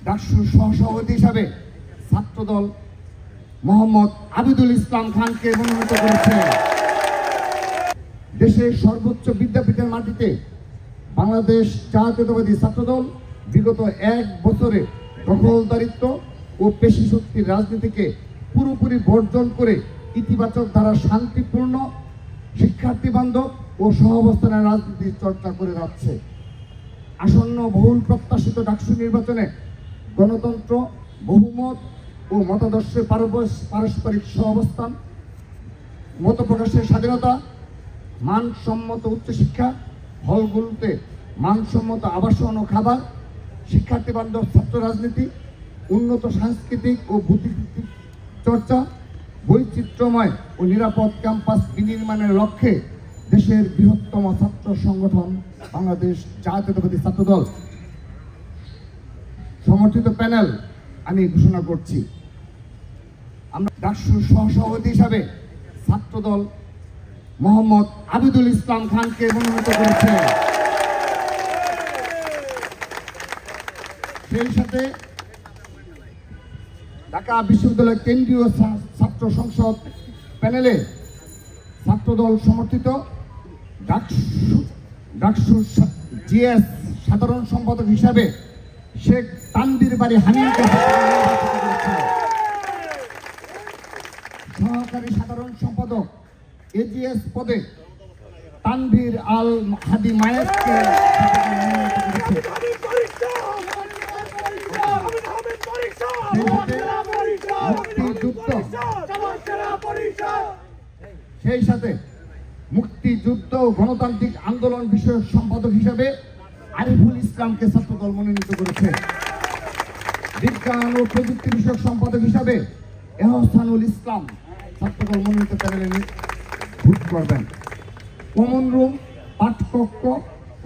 ডাকসুর সহসভাপতি হিসাবে ছাত্রদল মোহাম্মদ আবিদুল ইসলাম খানকে মনোনীত করেছে। দেশের সর্বোচ্চ বিদ্যাপীঠের মাটিতে বাংলাদেশ জাতীয়তাবাদী ছাত্রদল বিগত 1 বছরে দখলদারিত্ব ও পেশি শক্তির রাজনীতিকে পুরোপুরি বর্জন করে ইতিবাচক ধারা শান্তিপূর্ণ শিক্ষার্থী বান্ধব ও সহাবস্থানের রাজনীতির চর্চা করে যাচ্ছে। আসন্ন বহুল প্রত্যাশিত ডাকসু নির্বাচনে গণতন্ত্র, বহুমত ও মতাদর্শের পারস্পরিক সহাবস্থান, মত প্রকাশের স্বাধীনতা, মানসম্মত উচ্চশিক্ষা, হলগুলোতে মানসম্মত আবাসন ও খাবার, শিক্ষার্থী বান্ধব ছাত্র রাজনীতি, উন্নত সাংস্কৃতিক ও বুদ্ধিবৃত্তিক চর্চা, বৈচিত্র্যময় ও নিরাপদ ক্যাম্পাস বিনির্মাণের লক্ষ্যে দেশের বৃহত্তম ছাত্র সংগঠন বাংলাদেশ জাতীয়তাবাদী ছাত্রদল সমর্থিত প্যানেল আমি ঘোষণা করছি। আমরা ডাকসুর সহসভাপতি হিসাবে ছাত্রদল মোহাম্মদ আবিদুল ইসলাম খানকে মনোনীত করেছে। সেই সাথে ঢাকা বিশ্ববিদ্যালয় কেন্দ্রীয় ছাত্র সংসদ প্যানেলে ছাত্রদল সমর্থিত ডাকসুর জিএস সাধারণ সম্পাদক হিসাবে শেখ তানভীর বাড়ি হানিফকে সহকারী সাধারণ সম্পাদক এজিএস পদে তানভীর আল হাদি মায়েরকে সেই সাথে মুক্তিযুদ্ধ ও গণতান্ত্রিক আন্দোলন বিষয়ক সম্পাদক হিসাবে আরিফুল ইসলামকে ছাত্রদল মনোনীত করেছে। বিজ্ঞান ও প্রযুক্তি বিষয়ক সম্পাদক হিসাবে এহসানুল ইসলাম ছাত্রদল মনোনীত প্যানেলে ভোট করবেন। কমন রুম, পাঠকক্ষ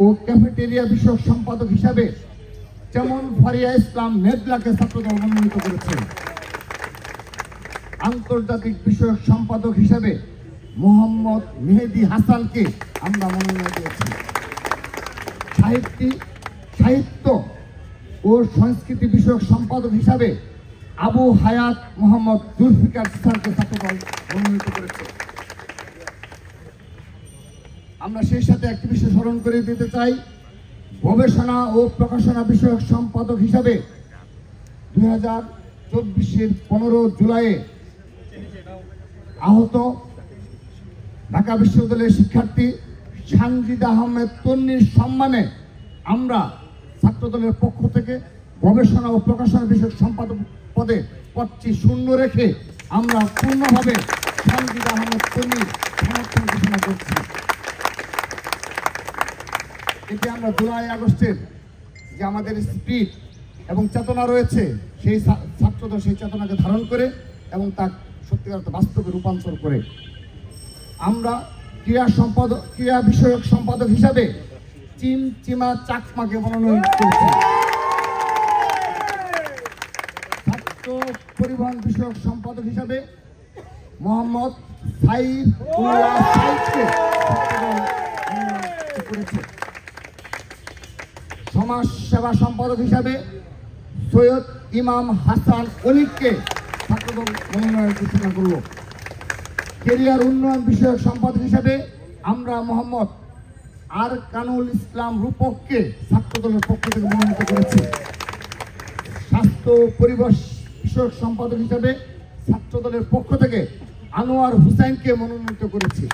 ও ক্যাফেটেরিয়া বিষয়ক সম্পাদক হিসাবে যেমন ফারিয়া ইসলাম মেদলাকে ছাত্রদল মনোনীত করেছে। আন্তর্জাতিক বিষয়ক সম্পাদক হিসাবে মোহাম্মদ মেহেদি হাসানকে আমরা মনোনয়ন দিয়েছি। সাহিত্য ও সংস্কৃতি বিষয়ক সম্পাদক হিসাবে আবু হায়াত মোহাম্মদ জুলফিকার স্যারকে ছাত্রদল মনোনীত করেছে। আমরা সেই সাথে একটি বিষয় স্মরণ করে দিতে চাই, গবেষণা ও প্রকাশনা বিষয়ক সম্পাদক হিসাবে 2024-এর 15 জুলাইয়ে আহত ঢাকা বিশ্ববিদ্যালয়ের শিক্ষার্থী সানজিদা আহমেদ তন্নির সম্মানে আমরা ছাত্রদলের পক্ষ থেকে গবেষণা ও প্রকাশনা বিষয়ক সম্পাদক পদে পদটি শূন্য রেখে আমরা পূর্ণভাবে সানজিদা আহমেদ তন্নির সমর্থন ঘোষণা করছি। এতে আমরা জুলাই আগস্টের যে আমাদের স্পিরিট এবং চেতনা রয়েছে, সেই ছাত্রদল সেই চেতনাকে ধারণ করে এবং তা সত্যিকার বাস্তবে রূপান্তর করে আমরা ক্রীড়া বিষয়ক সম্পাদক হিসাবে চিমচিমা চাকমাকে মনোনয়ন করেছি। ছাত্র পরিবহন বিষয়ক সম্পাদক হিসাবে মোহাম্মদ সাইফকে করেছে। সমাজ সেবা সম্পাদক হিসাবে সৈয়দ ইমাম হাসান অলিককে ছাত্রদল মনোনয়ন ঘোষণা করল। ক্যারিয়ার উন্নয়ন বিষয়ক সম্পাদক হিসাবে আমরা মোহাম্মদ আর কানুল ইসলাম রূপককে ছাত্রদলের পক্ষ থেকে মনোনীত করেছি। স্বাস্থ্য পরিবেশ বিষয়ক সম্পাদক হিসাবে ছাত্রদলের পক্ষ থেকে আনোয়ার হুসাইনকে মনোনীত করেছি।